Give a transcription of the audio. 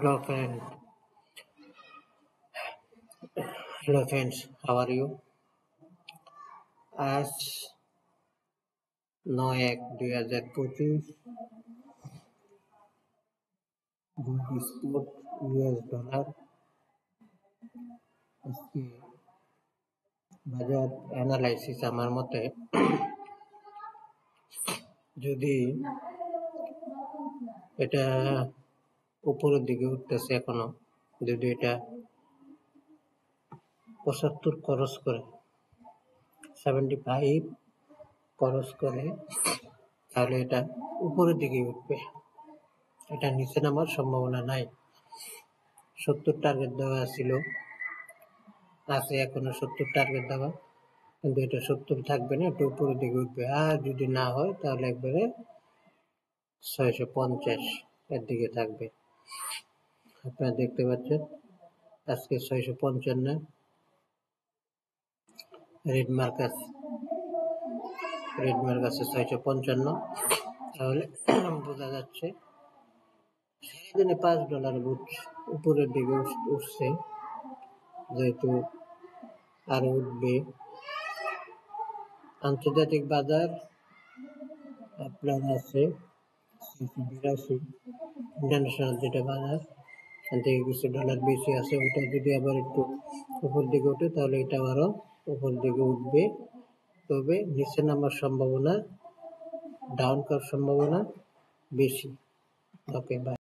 Hello friend, hello friends, how are you? আজ 9/1/2025 gold spot US dollar আজকে বাজার analysis আমার মতে যদি এটা উপরের দিকে উঠতেছে এখনো, যদি এটা 75 ক্রস করে 75 ক্রস করে তাহলে এটা উপরের দিকে উঠবে, এটা নিচে নামার সম্ভাবনা নাই। 70 টার্গেট দেওয়া ছিল, আছে এখনো 70 টার্গেট দেওয়া, কিন্তু এটা 70 থাকবে না, এটা উপরের দিকে উঠবে। আর যদি না হয় তাহলে একবারে 650 এর দিকে থাকবে। আপনারা দেখতে পাচ্ছেন আজকে 655 রেড মার্ক আছে 655, তাহলে বোঝা যাচ্ছে সারাদিনে $5 উপরের দিকে উঠছে, যেহেতু আরো উঠবে। আন্তর্জাতিক বাজার আপনার আছে 82, ইন্টারন্যাশনাল যেটা বাজার থেকে কিছু ডলার বেশি আছে, ওটা যদি আবার একটু উপর দিকে ওঠে তাহলে এটা আরো উপর দিকে উঠবে, তবে নিচে নামার সম্ভাবনা, ডাউন করার সম্ভাবনা বেশি। ওকে, বাই।